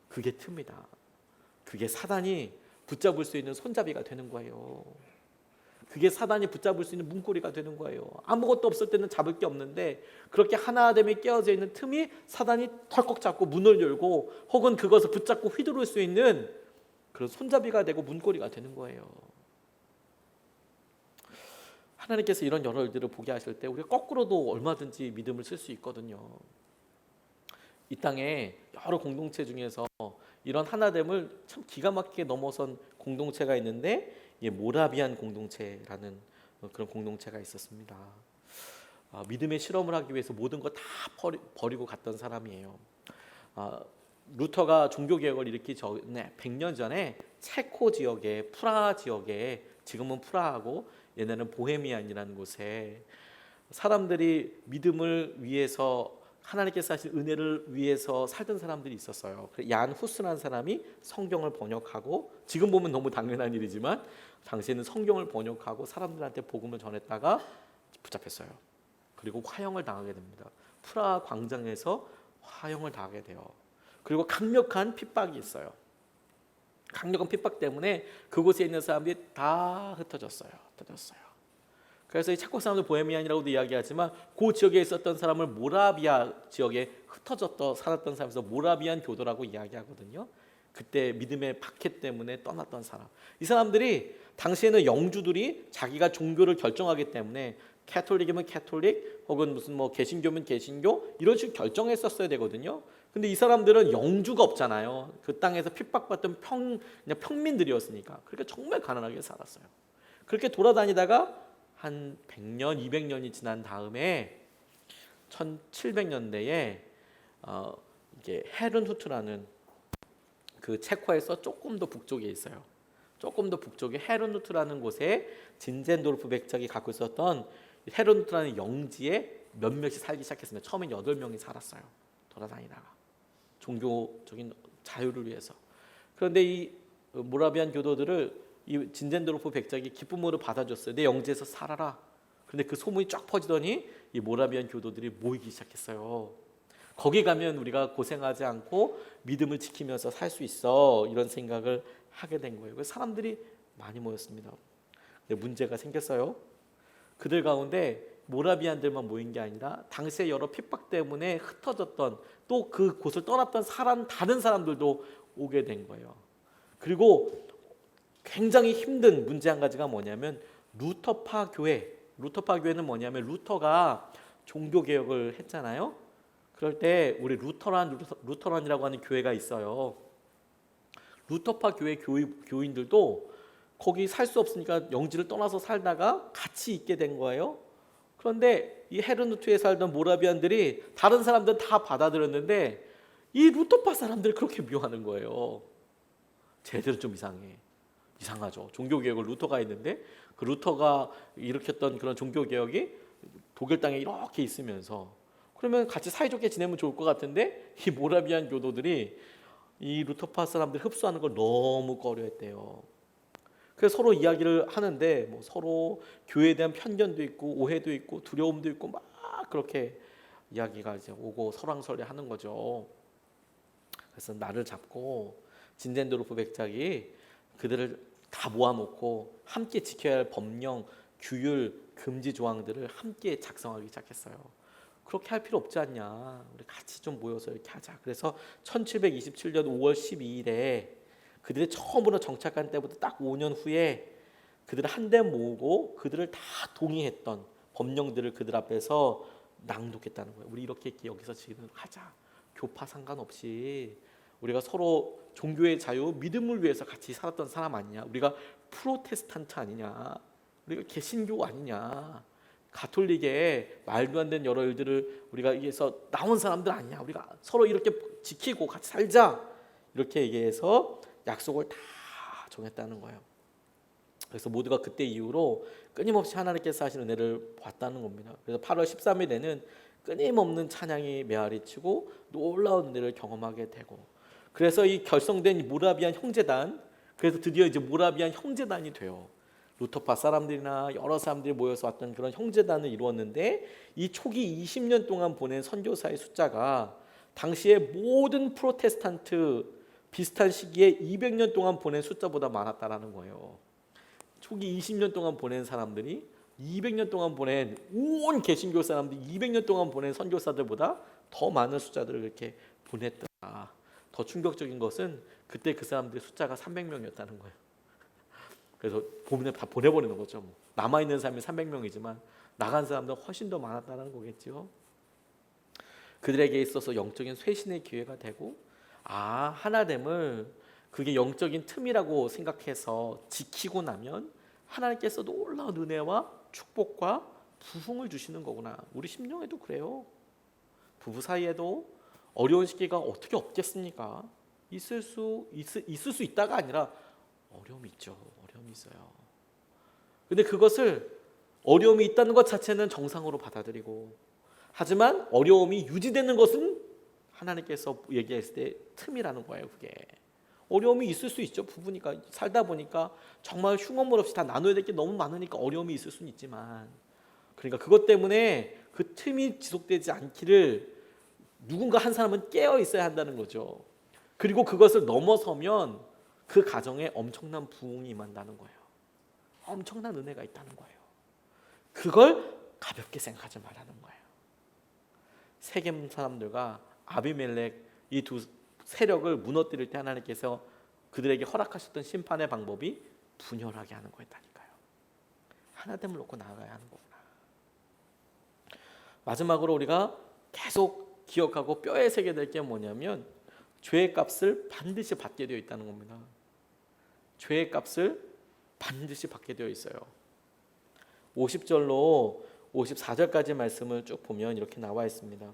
그게 틈이다. 그게 사단이 붙잡을 수 있는 손잡이가 되는 거예요. 그게 사단이 붙잡을 수 있는 문고리가 되는 거예요. 아무것도 없을 때는 잡을 게 없는데 그렇게 하나됨이 깨어져 있는 틈이 사단이 털컥 잡고 문을 열고 혹은 그것을 붙잡고 휘두를 수 있는 그런 손잡이가 되고 문고리가 되는 거예요. 하나님께서 이런 여러 일들을 보게 하실 때 우리가 거꾸로도 얼마든지 믿음을 쓸 수 있거든요. 이 땅에 여러 공동체 중에서 이런 하나됨을 참 기가 막히게 넘어선 공동체가 있는데 모라비안 공동체라는 그런 공동체가 있었습니다. 믿음의 실험을 하기 위해서 모든 거 다 버리고 갔던 사람이에요. 루터가 종교개혁을 일으키기 전에 100년 전에 체코 지역에 프라하 지역에 지금은 프라하고 옛날에는 보헤미안이라는 곳에 사람들이 믿음을 위해서 하나님께서 하신 은혜를 위해서 살던 사람들이 있었어요. 얀 후스라는 사람이 성경을 번역하고 지금 보면 너무 당연한 일이지만 당시에는 성경을 번역하고 사람들한테 복음을 전했다가 붙잡혔어요. 그리고 화형을 당하게 됩니다. 프라하 광장에서 화형을 당하게 돼요. 그리고 강력한 핍박이 있어요. 강력한 핍박 때문에 그곳에 있는 사람들이 다 흩어졌어요. 그래서 이 체코 사람들 보헤미안이라고도 이야기하지만 그 지역에 있었던 사람을 모라비아 지역에 흩어졌던 살았던 사람에서 모라비안 교도라고 이야기하거든요. 그때 믿음의 박해 때문에 떠났던 사람. 이 사람들이 당시에는 영주들이 자기가 종교를 결정하기 때문에 캐톨릭이면 캐톨릭 혹은 무슨 개신교면 개신교 이런 식으로 결정했었어야 되거든요. 근데 이 사람들은 영주가 없잖아요. 그 땅에서 핍박받던 그냥 평민들이었으니까. 그러니까 정말 가난하게 살았어요. 그렇게 돌아다니다가 한 100년, 200년이 지난 다음에 1700년대에 이게 헤른후트라는 그 체코에서 조금 더 북쪽에 있어요. 조금 더 북쪽에 헤른후트라는 곳에 진젠도르프 백작이 갖고 있었던 헤른후트라는 영지에 몇몇이 살기 시작했습니다. 처음엔 8명이 살았어요. 돌아다니다가 종교적인 자유를 위해서. 그런데 이 모라비안 교도들을 이 진젠도르프 백작이 기쁨으로 받아줬어요. 내 영지에서 살아라. 그런데 그 소문이 쫙 퍼지더니 이 모라비안 교도들이 모이기 시작했어요. 거기 가면 우리가 고생하지 않고 믿음을 지키면서 살 수 있어 이런 생각을 하게 된 거예요. 그래서 사람들이 많이 모였습니다. 근데 문제가 생겼어요. 그들 가운데 모라비안들만 모인 게 아니라 당시에 여러 핍박 때문에 흩어졌던 또 그 곳을 떠났던 다른 사람들도 오게 된 거예요. 그리고 굉장히 힘든 문제 한 가지가 뭐냐면 루터파 교회. 루터파 교회는 뭐냐면 루터가 종교 개혁을 했잖아요. 그럴 때 우리 루터란이라고 하는 교회가 있어요. 루터파 교회 교인들도 거기 살 수 없으니까 영지를 떠나서 살다가 같이 있게 된 거예요. 그런데 이 헤르누트에 살던 모라비안들이 다른 사람들은 다 받아들였는데 이 루터파 사람들이 그렇게 미워하는 거예요. 쟤들은 좀 이상하죠. 종교개혁을 루터가 했는데 그 루터가 일으켰던 그런 종교개혁이 독일 땅에 이렇게 있으면서 그러면 같이 사이좋게 지내면 좋을 것 같은데 이 모라비안 교도들이 이 루터파 사람들 흡수하는 걸 너무 꺼려했대요. 그래서 서로 이야기를 하는데 서로 교회에 대한 편견도 있고 오해도 있고 두려움도 있고 막 그렇게 이야기가 이제 오고 설왕설래하는 거죠. 그래서 날을 잡고 진젠도르프 백작이 그들을 다 모아놓고 함께 지켜야 할 법령, 규율, 금지 조항들을 함께 작성하기 시작했어요. 그렇게 할 필요 없지 않냐. 우리 같이 좀 모여서 이렇게 하자. 그래서 1727년 5월 12일에 그들이 처음으로 정착한 때부터 딱 5년 후에 그들을 한데 모으고 그들을 다 동의했던 법령들을 그들 앞에서 낭독했다는 거예요. 우리 이렇게 여기서 지금 하자. 교파 상관없이 우리가 서로 종교의 자유, 믿음을 위해서 같이 살았던 사람 아니냐. 우리가 프로테스탄트 아니냐. 우리가 개신교 아니냐. 가톨릭의 말도 안 되는 여러 일들을 우리가 여기서 나온 사람들 아니냐. 우리가 서로 이렇게 지키고 같이 살자. 이렇게 얘기해서 약속을 다 정했다는 거예요. 그래서 모두가 그때 이후로 끊임없이 하나님께서 하신 은혜를 봤다는 겁니다. 그래서 8월 13일에는 끊임없는 찬양이 메아리치고 놀라운 은혜를 경험하게 되고, 그래서 이 결성된 모라비안 형제단, 그래서 드디어 이제 모라비안 형제단이 돼요. 루터파 사람들이나 여러 사람들이 모여서 왔던 그런 형제단을 이루었는데, 이 초기 20년 동안 보낸 선교사의 숫자가 당시에 모든 프로테스탄트 비슷한 시기에 200년 동안 보낸 숫자보다 많았다라는 거예요. 초기 20년 동안 보낸 사람들이 200년 동안 보낸 온 개신교 사람들이 200년 동안 보낸 선교사들보다 더 많은 숫자들을 이렇게 보냈더라. 더 충격적인 것은 그때 그 사람들의 숫자가 300명이었다는 거예요. 그래서 다 보내버리는 거죠. 뭐. 남아있는 사람이 300명이지만 나간 사람들은 훨씬 더 많았다는 거겠죠. 그들에게 있어서 영적인 쇄신의 기회가 되고, 하나됨을 그게 영적인 틈이라고 생각해서 지키고 나면 하나님께서 놀라운 은혜와 축복과 부흥을 주시는 거구나. 우리 심령에도 그래요. 부부 사이에도 어려운 시기가 어떻게 없겠습니까? 있을 수 있다가 아니라 어려움이 있죠. 어려움이 있어요. 근데 그것을 어려움이 있다는 것 자체는 정상으로 받아들이고, 하지만 어려움이 유지되는 것은 하나님께서 얘기했을 때 틈이라는 거예요. 그게 어려움이 있을 수 있죠. 부부니까 살다 보니까 정말 흉어물 없이 다 나눠야 될 게 너무 많으니까 어려움이 있을 수는 있지만, 그러니까 그것 때문에 그 틈이 지속되지 않기를 누군가 한 사람은 깨어 있어야 한다는 거죠. 그리고 그것을 넘어서면 그 가정에 엄청난 부흥이 임한다는 거예요. 엄청난 은혜가 있다는 거예요. 그걸 가볍게 생각하지 말라는 거예요. 세겜 사람들과 아비멜렉 이 두 세력을 무너뜨릴 때 하나님께서 그들에게 허락하셨던 심판의 방법이 분열하게 하는 거였다니까요. 하나됨을 놓고 나아가야 하는 거구나. 마지막으로 우리가 계속 기억하고 뼈에 새게 될 게 뭐냐면, 죄의 값을 반드시 받게 되어 있다는 겁니다. 죄의 값을 반드시 받게 되어 있어요. 50절로 54절까지 말씀을 쭉 보면 이렇게 나와 있습니다.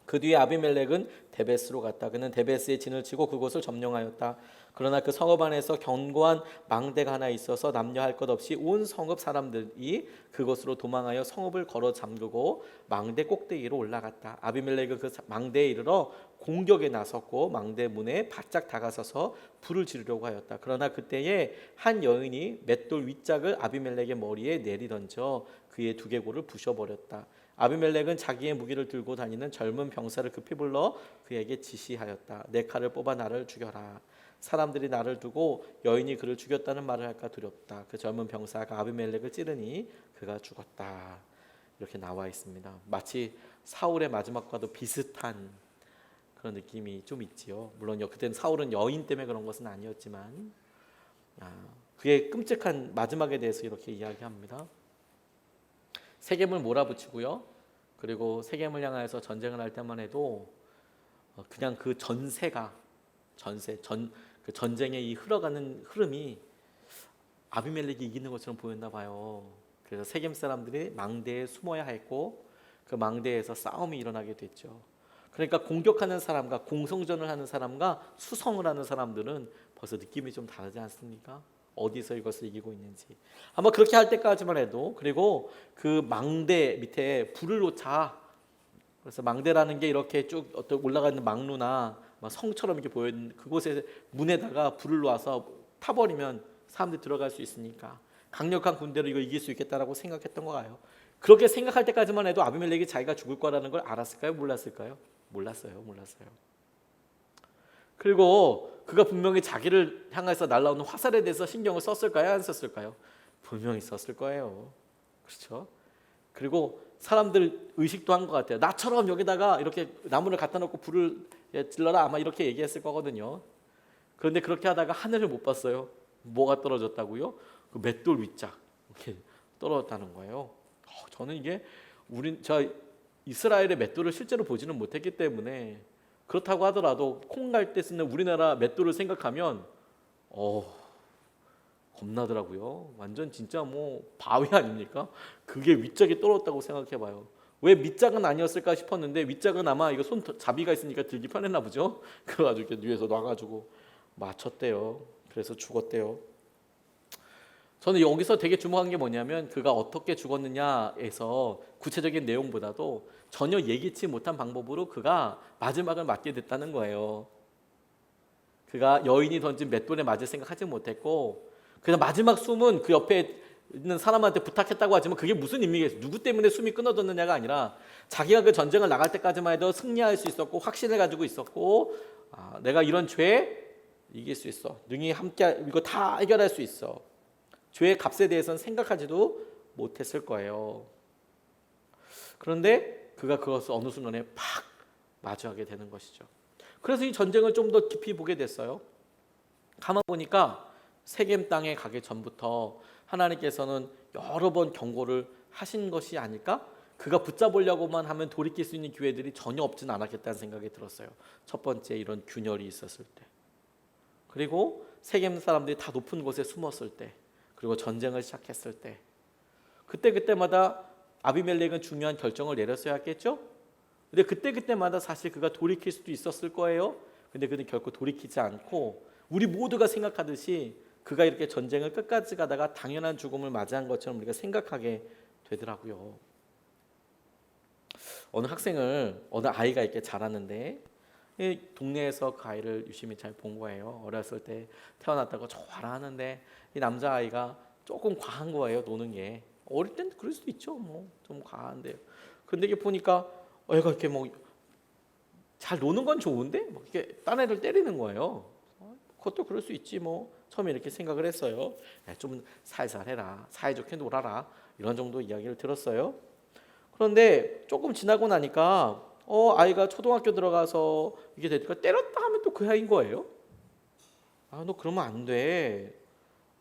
그 뒤에 아비멜렉은 데베스로 갔다. 그는 데베스에 진을 치고 그곳을 점령하였다. 그러나 그 성읍 안에서 견고한 망대가 하나 있어서 남녀 할 것 없이 온 성읍 사람들이 그곳으로 도망하여 성읍을 걸어 잠그고 망대 꼭대기로 올라갔다. 아비멜렉은 그 망대에 이르러 공격에 나섰고 망대 문에 바짝 다가서서 불을 지르려고 하였다. 그러나 그때에 한 여인이 맷돌 윗짝을 아비멜렉의 머리에 내리던져 그의 두개골을 부셔버렸다. 아비멜렉은 자기의 무기를 들고 다니는 젊은 병사를 급히 불러 그에게 지시하였다. 내 칼을 뽑아 나를 죽여라. 사람들이 나를 두고 여인이 그를 죽였다는 말을 할까 두렵다. 그 젊은 병사가 아비멜렉을 찌르니 그가 죽었다. 이렇게 나와 있습니다. 마치 사울의 마지막과도 비슷한 그런 느낌이 좀 있지요. 물론요, 그때는 사울은 여인 때문에 그런 것은 아니었지만, 그의 끔찍한 마지막에 대해서 이렇게 이야기합니다. 세겜을 몰아붙이고요. 그리고 세겜을 향해서 전쟁을 할 때만 해도 그냥 그 그 전쟁의 이 흘러가는 흐름이 아비멜렉이 이기는 것처럼 보였나 봐요. 그래서 세겜 사람들이 망대에 숨어야 했고 그 망대에서 싸움이 일어나게 됐죠. 그러니까 공격하는 사람과 공성전을 하는 사람과 수성을 하는 사람들은 벌써 느낌이 좀 다르지 않습니까? 어디서 이것을 이기고 있는지. 아마 그렇게 할 때까지만 해도, 그리고 그 망대 밑에 불을 놓자. 그래서 망대라는 게 이렇게 쭉 올라가는 망루나 성처럼 이렇게 보이는 그곳에 문에다가 불을 놓아서 타버리면 사람들이 들어갈 수 있으니까 강력한 군대로 이거 이길 수 있겠다라고 생각했던 거예요. 그렇게 생각할 때까지만 해도 아비멜렉이 자기가 죽을 거라는 걸 알았을까요? 몰랐을까요? 몰랐어요. 그리고 그가 분명히 자기를 향해서 날라오는 화살에 대해서 신경을 썼을까요? 안 썼을까요? 분명히 썼을 거예요. 그렇죠? 그리고 사람들 의식도 한 것 같아요. 나처럼 여기다가 이렇게 나무를 갖다 놓고 불을 질러라, 아마 이렇게 얘기했을 거거든요. 그런데 그렇게 하다가 하늘을 못 봤어요. 뭐가 떨어졌다고요? 그 맷돌 윗짝 이렇게 떨어졌다는 거예요. 저는 이게 저 이스라엘의 맷돌을 실제로 보지는 못했기 때문에, 그렇다고 하더라도 콩 갈 때 쓰는 우리나라 맷돌을 생각하면 겁나더라고요. 완전 진짜 뭐 바위 아닙니까? 그게 윗짝에 떨어졌다고 생각해봐요. 왜 밑짝은 아니었을까 싶었는데, 윗짝은 아마 이거 손잡이가 있으니까 들기 편했나 보죠. 그래가지고 이렇게 위에서 놔가지고 맞췄대요. 그래서 죽었대요. 저는 여기서 되게 주목한 게 뭐냐면, 그가 어떻게 죽었느냐에서 구체적인 내용보다도 전혀 예기치 못한 방법으로 그가 마지막을 맞게 됐다는 거예요. 그가 여인이 던진 맷돌에 맞을 생각하지 못했고, 그래서 마지막 숨은 그 옆에 있는 사람한테 부탁했다고 하지만 그게 무슨 의미겠어요? 누구 때문에 숨이 끊어졌느냐가 아니라 자기가 그 전쟁을 나갈 때까지만 해도 승리할 수 있었고 확신을 가지고 있었고, 내가 이런 죄 이길 수 있어, 능히 함께 이거 다 해결할 수 있어, 죄의 값에 대해서는 생각하지도 못했을 거예요. 그런데 그가 그것을 어느 순간에 팍 마주하게 되는 것이죠. 그래서 이 전쟁을 좀 더 깊이 보게 됐어요. 가만 보니까 세겜 땅에 가기 전부터 하나님께서는 여러 번 경고를 하신 것이 아닐까? 그가 붙잡으려고만 하면 돌이킬 수 있는 기회들이 전혀 없지는 않았겠다는 생각이 들었어요. 첫 번째, 이런 균열이 있었을 때, 그리고 세겜 사람들이 다 높은 곳에 숨었을 때, 그리고 전쟁을 시작했을 때, 그때마다 아비멜렉은 중요한 결정을 내렸어야 했겠죠? 근데 그때마다 사실 그가 돌이킬 수도 있었을 거예요. 근데 그는 결코 돌이키지 않고, 우리 모두가 생각하듯이 그가 이렇게 전쟁을 끝까지 가다가 당연한 죽음을 맞이한 것처럼 우리가 생각하게 되더라고요. 어느 아이가 이렇게 자랐는데, 동네에서 그 아이를 유심히 잘 본 거예요. 어렸을 때 태어났다고 좋아하는데 이 남자아이가 조금 과한 거예요, 노는 게. 어릴 땐 그럴 수도 있죠, 뭐 좀 과한데. 근데 이게 보니까 애가 이렇게 뭐 잘 노는 건 좋은데 뭐 이렇게 딴 애를 때리는 거예요. 그것도 그럴 수 있지 뭐, 처음에 이렇게 생각을 했어요. 좀 살살 해라, 사이좋게 놀아라, 이런 정도 이야기를 들었어요. 그런데 조금 지나고 나니까 아이가 초등학교 들어가서 이게 되니까 때렸다 하면 또 그 아이인 거예요. 너 그러면 안 돼.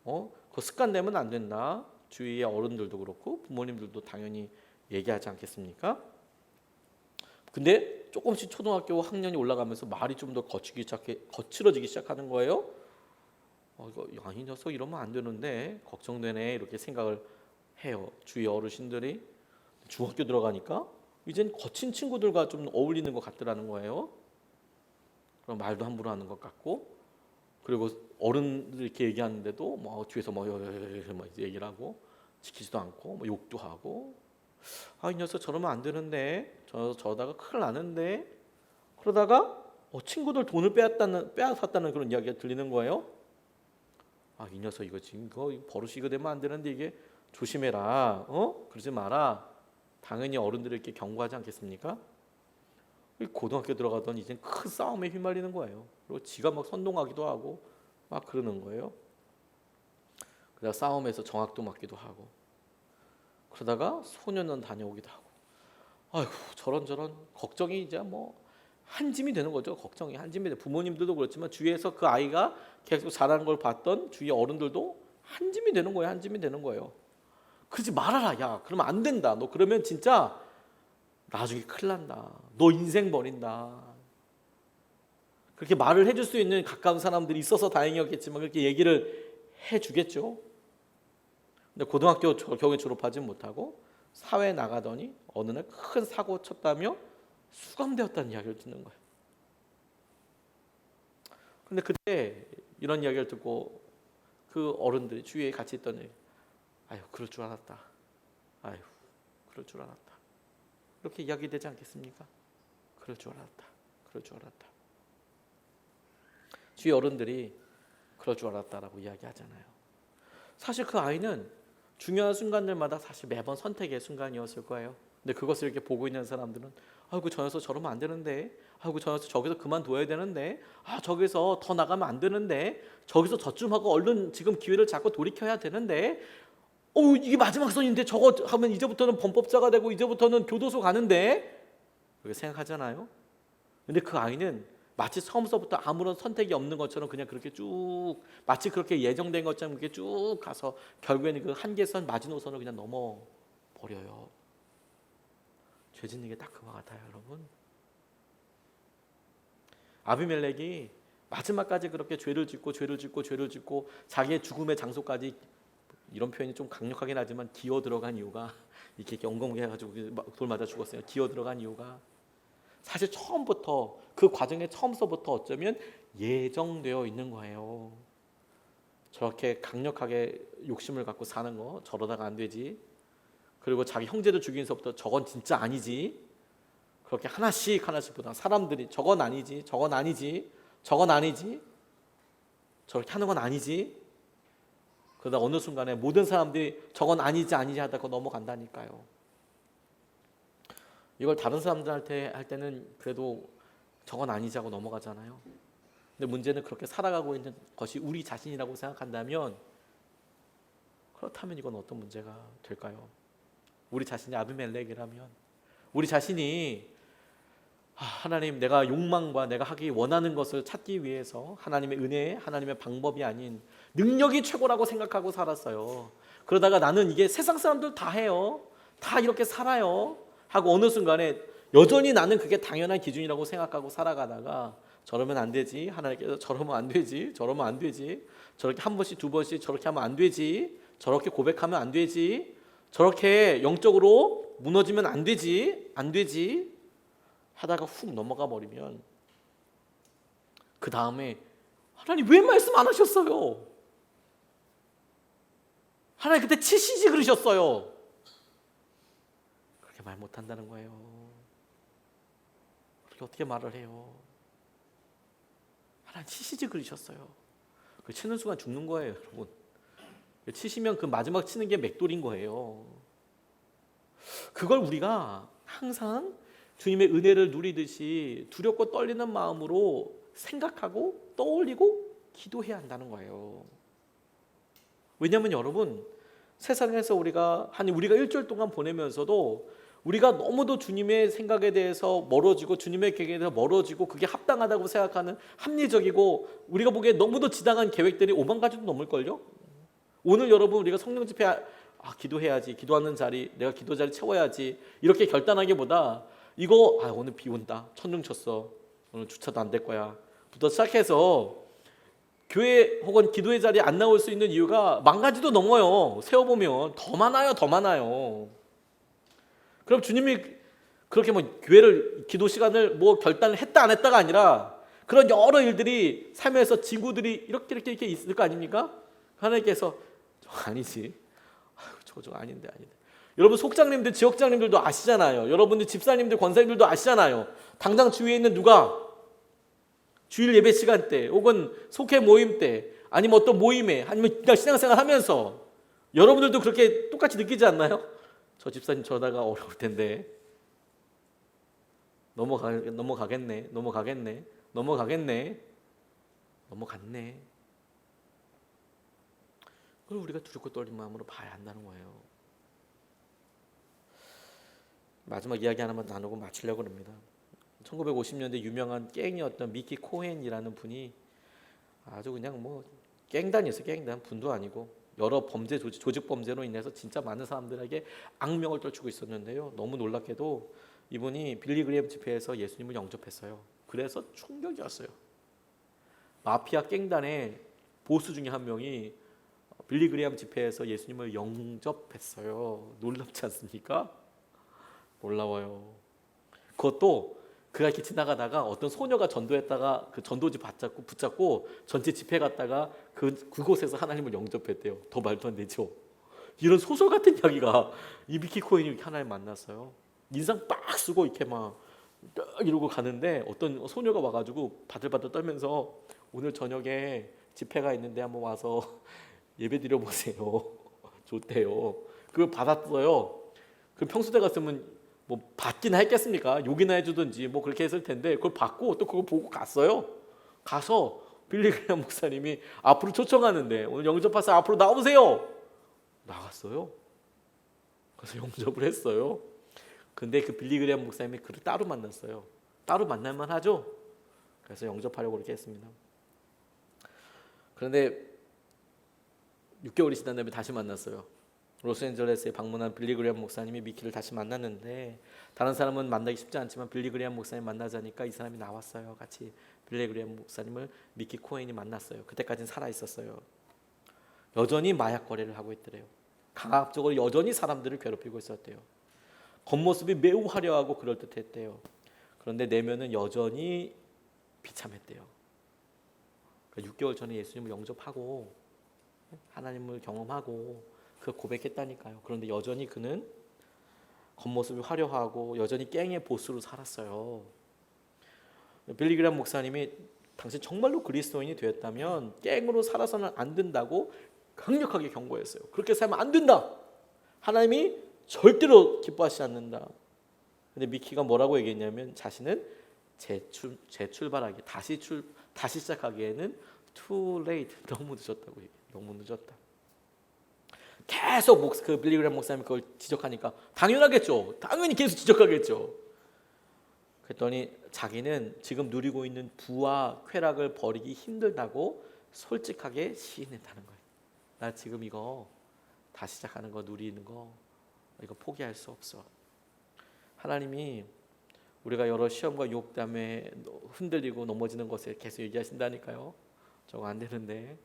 그 습관 되면 안 된다. 주위의 어른들도 그렇고 부모님들도 당연히 얘기하지 않겠습니까? 근데 조금씩 초등학교 학년이 올라가면서 말이 좀 더 거칠어지기 시작하는 거예요. 이 녀석 이러면 안 되는데 걱정되네, 이렇게 생각을 해요. 주위 어르신들이. 중학교 들어가니까 이젠 거친 친구들과 좀 어울리는 것 같더라는 거예요. 그럼 말도 함부로 하는 것 같고, 그리고 어른들 이렇게 얘기하는데도 뭐 뒤에서 뭐 얘기를 하고, 지키지도 않고 뭐 욕도 하고, 이 녀석 저러면 안 되는데, 저러다가 큰일 나는데. 그러다가 친구들 돈을 빼앗았다는 그런 이야기가 들리는 거예요. 이 녀석 이거 지금 이거 버릇이 이거 되면 안 되는데, 이게 조심해라, 그러지 마라. 당연히 어른들이 이렇게 경고하지 않겠습니까? 고등학교 들어가던 이제 큰 싸움에 휘말리는 거예요. 그리고 지가 막 선동하기도 하고 막 그러는 거예요. 그러다 싸움에서 정학도 맞기도 하고, 그러다가 소년원 다녀오기도 하고. 아이고, 저런 걱정이 이제 뭐 한 짐이 되는 거죠. 걱정이 한 짐이 돼. 부모님들도 그렇지만 주위에서 그 아이가 계속 자라는 걸 봤던 주위 어른들도 한 짐이 되는 거예요. 한 짐이 되는 거예요. 그러지 말아라. 야, 그러면 안 된다. 너 그러면 진짜 나중에 큰일 난다. 너 인생 버린다. 그렇게 말을 해줄 수 있는 가까운 사람들이 있어서 다행이었겠지만 그렇게 얘기를 해주겠죠. 근데 고등학교 겨우에 졸업하지 못하고 사회에 나가더니 어느 날 큰 사고 쳤다며 수감되었다는 이야기를 듣는 거예요. 근데 그때 이런 이야기를 듣고 그 어른들이 주위에 같이 있던 애가, 아유, 그럴 줄 알았다. 아유, 그럴 줄 알았다. 이렇게 이야기되지 않겠습니까? 그럴 줄 알았다. 그럴 줄 알았다. 주위 어른들이 그럴 줄 알았다라고 이야기하잖아요. 사실 그 아이는 중요한 순간들마다 사실 매번 선택의 순간이었을 거예요. 근데 그것을 이렇게 보고 있는 사람들은 아이고 저 녀석 저러면 안 되는데, 아이고 저 녀석 저기서 그만둬야 되는데, 저기서 더 나가면 안 되는데, 저기서 저쯤 하고 얼른 지금 기회를 잡고 돌이켜야 되는데, 이게 마지막 선인데 저거 하면 이제부터는 범법자가 되고 이제부터는 교도소 가는데, 그렇게 생각하잖아요. 근데 그 아이는 마치 처음서부터 아무런 선택이 없는 것처럼 그냥 그렇게 쭉, 마치 그렇게 예정된 것처럼 그렇게 쭉 가서 결국에는 그 한계선 마지노선을 그냥 넘어 버려요. 죄 짓는 게 딱 그와 같아요, 여러분. 아비멜렉이 마지막까지 그렇게 죄를 짓고 자기의 죽음의 장소까지, 이런 표현이 좀 강력하긴 하지만, 기어 들어간 이유가, 이렇게 엉겅하게 해가지고 돌 맞아 죽었어요. 기어 들어간 이유가 사실 처음부터, 그 과정의 처음서부터 어쩌면 예정되어 있는 거예요. 저렇게 강력하게 욕심을 갖고 사는 거, 저러다가 안 되지. 그리고 자기 형제를 죽이면서부터 저건 진짜 아니지. 그렇게 하나씩 보다 사람들이 저건 아니지, 저건 아니지, 저건 아니지, 저렇게 하는 건 아니지. 그러다 어느 순간에 모든 사람들이 저건 아니지 하다가 넘어간다니까요. 이걸 다른 사람들한테 할 때는 그래도 저건 아니지 하고 넘어가잖아요. 근데 문제는 그렇게 살아가고 있는 것이 우리 자신이라고 생각한다면, 그렇다면 이건 어떤 문제가 될까요? 우리 자신이 아비멜렉이라면, 우리 자신이 하나님, 내가 욕망과 내가 하기 원하는 것을 찾기 위해서 하나님의 은혜, 하나님의 방법이 아닌 능력이 최고라고 생각하고 살았어요. 그러다가 나는 이게 세상 사람들 다 해요, 다 이렇게 살아요 하고 어느 순간에 여전히 나는 그게 당연한 기준이라고 생각하고 살아가다가, 저러면 안 되지, 하나님께서 저러면 안 되지, 저러면 안 되지, 저렇게 한 번씩 두 번씩 저렇게 하면 안 되지, 저렇게 고백하면 안 되지, 저렇게 영적으로 무너지면 안 되지 하다가 훅 넘어가 버리면, 그 다음에 하나님 왜 말씀 안 하셨어요? 하나님 그때 치시지 그러셨어요. 그렇게 말 못한다는 거예요. 그렇게 어떻게 말을 해요? 하나님 치시지 그러셨어요. 그 치는 순간 죽는 거예요, 여러분. 치시면 그 마지막 치는 게 맷돌인 거예요. 그걸 우리가 항상 주님의 은혜를 누리듯이 두렵고 떨리는 마음으로 생각하고 떠올리고 기도해야 한다는 거예요. 왜냐하면 여러분, 세상에서 우리가 일주일 동안 보내면서도 우리가 너무도 주님의 생각에 대해서 멀어지고 주님의 계획에 대해서 멀어지고, 그게 합당하다고 생각하는 합리적이고 우리가 보기에 너무도 지당한 계획들이 5만 가지도 넘을걸요. 오늘 여러분 우리가 성령 집회 기도해야지, 기도하는 자리, 내가 기도 자리 채워야지 이렇게 결단하기보다, 이거 오늘 비 온다, 천둥 쳤어, 오늘 주차도 안 될 거야 부터 시작해서 교회 혹은 기도의 자리에 안 나올 수 있는 이유가 만 가지도 넘어요. 세어보면 더 많아요. 그럼 주님이 그렇게 교회를, 기도 시간을 결단을 했다 안 했다가 아니라, 그런 여러 일들이 삶에서 징후들이 이렇게 있을 거 아닙니까? 하나님께서 저거 아니지, 저거 아닌데. 여러분 속장님들, 지역장님들도 아시잖아요. 여러분들 집사님들, 권사님들도 아시잖아요. 당장 주위에 있는 누가 주일 예배 시간 때 혹은 속회 모임 때, 아니면 어떤 모임에, 아니면 그냥 신앙생활 하면서 여러분들도 그렇게 똑같이 느끼지 않나요? 저 집사님 저러다가 어려울 텐데, 넘어갔네. 그걸 우리가 두렵고 떨린 마음으로 봐야 한다는 거예요. 마지막 이야기 하나만 나누고 마치려고 합니다. 1950년대 유명한 갱이었던 미키 코헨이라는 분이 아주 그냥 갱단이었어요. 갱단, 분도 아니고 여러 범죄, 조직 범죄로 인해서 진짜 많은 사람들에게 악명을 떨치고 있었는데요. 너무 놀랍게도 이분이 빌리 그레이엄 집회에서 예수님을 영접했어요. 그래서 충격이었어요. 마피아 갱단의 보스 중에 한 명이 빌리 그레이엄 집회에서 예수님을 영접했어요. 놀랍지 않습니까? 놀라워요. 그것도 그가 이렇게 지나가다가 어떤 소녀가 전도했다가 그 전도지 붙잡고 전체 집회 갔다가 그곳에서 하나님을 영접했대요. 더 말도 안 되죠. 이런 소설 같은 이야기가, 이 미키 코헨이 이렇게 하나님 만났어요. 인상 빡 쓰고 이렇게 이러고 가는데 어떤 소녀가 와가지고 바들바들 떨면서, 오늘 저녁에 집회가 있는데 한번 와서 예배 드려보세요. 줬대요. 그걸 받았어요. 그 평소 때 갔으면 뭐 받기나 했겠습니까? 욕이나 해주든지 뭐 그렇게 했을 텐데 그걸 받고 또 그거 보고 갔어요. 가서 빌리그레이엄 목사님이 앞으로 초청하는데 오늘 영접하세요. 앞으로 나오세요. 나갔어요. 그래서 영접을 했어요. 근데 그 빌리그레이엄 목사님이 그를 따로 만났어요. 따로 만날만 하죠. 그래서 영접하려고 그렇게 했습니다. 그런데 6개월이 지난 다음에 다시 만났어요. 로스앤젤레스에 방문한 빌리그레이엄 목사님이 미키를 다시 만났는데 다른 사람은 만나기 쉽지 않지만 빌리그레이엄 목사님 만나자니까 이 사람이 나왔어요. 같이 빌리그레이엄 목사님을 미키 코헨이 만났어요. 그때까지는 살아 있었어요. 여전히 마약 거래를 하고 있더래요. 강압적으로 여전히 사람들을 괴롭히고 있었대요. 겉모습이 매우 화려하고 그럴듯했대요. 그런데 내면은 여전히 비참했대요. 6개월 전에 예수님을 영접하고 하나님을 경험하고 그 고백했다니까요. 그런데 여전히 그는 겉모습이 화려하고 여전히 깽의 보스로 살았어요. 빌리그레이엄 목사님이 당신 정말로 그리스도인이 되었다면 깽으로 살아서는 안 된다고 강력하게 경고했어요. 그렇게 살면 안 된다. 하나님이 절대로 기뻐하시지 않는다. 근데 미키가 뭐라고 얘기했냐면 자신은 재출발하기 다시 시작하기에는 too late, 너무 늦었다고 얘기해요. 너무 늦었다. 계속 그 빌리그레이엄 목사님이 그걸 지적하니까 당연하겠죠. 당연히 계속 지적하겠죠. 그랬더니 자기는 지금 누리고 있는 부와 쾌락을 버리기 힘들다고 솔직하게 시인했다는 거예요. 나 지금 이거 다시 시작하는 거 누리는 거 이거 포기할 수 없어. 하나님이 우리가 여러 시험과 유혹담에 흔들리고 넘어지는 것에 계속 얘기하신다니까요. 저거 안 되는데,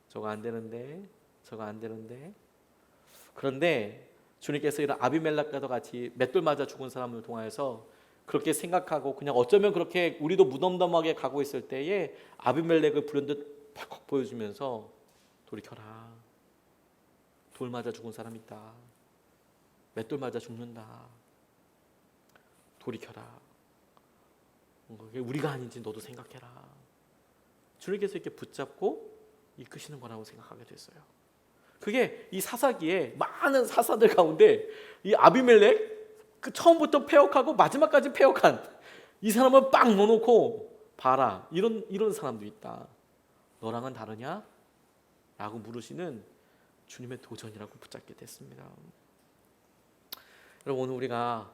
저거 안 되는데, 저거 안 되는데. 그런데 주님께서 이런 아비멜렉과도 같이 맷돌 맞아 죽은 사람을 통하여서 그렇게 생각하고 그냥 어쩌면 그렇게 우리도 무덤덤하게 가고 있을 때에 아비멜렉을 부른 듯 팍 보여주면서 돌이켜라. 돌 맞아 죽은 사람 있다. 맷돌 맞아 죽는다. 돌이켜라. 우리가 아닌지 너도 생각해라. 주님께서 이렇게 붙잡고 이끄시는 거라고 생각하게 됐어요. 그게 이 사사기에 많은 사사들 가운데 이 아비멜렉 그 처음부터 패역하고 마지막까지 패역한 이 사람을 빡 넣어놓고 봐라. 이런 사람도 있다. 너랑은 다르냐? 라고 물으시는 주님의 도전이라고 붙잡게 됐습니다. 여러분 오늘 우리가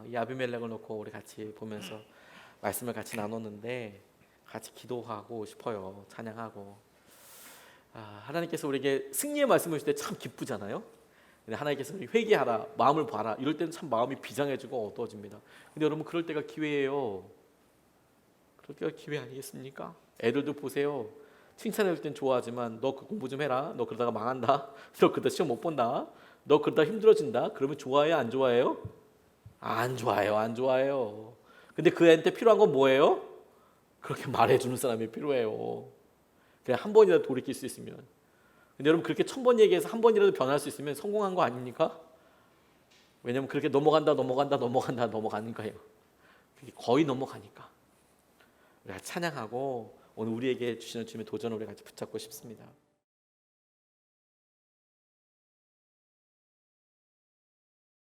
이 아비멜렉을 놓고 우리 같이 보면서 말씀을 같이 나눴는데 같이 기도하고 싶어요. 찬양하고 하나님께서 우리에게 승리의 말씀을 주실 때 참 기쁘잖아요. 근데 하나님께서 우리 회개하라, 마음을 봐라 이럴 때는 참 마음이 비장해지고 어두워집니다. 근데 여러분 그럴 때가 기회예요. 그럴 때가 기회 아니겠습니까? 애들도 보세요. 칭찬해줄 땐 좋아하지만 너 그 공부 좀 해라. 너 그러다가 망한다. 너 그러다 시험 못 본다. 너 그러다 힘들어진다. 그러면 좋아해요? 안 좋아해요? 안 좋아해요. 안 좋아해요. 근데 그 애한테 필요한 건 뭐예요? 그렇게 말해주는 사람이 필요해요. 그냥 한 번이라도 돌이킬 수 있으면. 근데 여러분 그렇게 1000번 얘기해서 한 번이라도 변할 수 있으면 성공한 거 아닙니까? 왜냐면 그렇게 넘어가는 거예요. 거의 넘어가니까. 우리가 찬양하고 오늘 우리에게 주시는 주님의 도전을 우리 같이 붙잡고 싶습니다.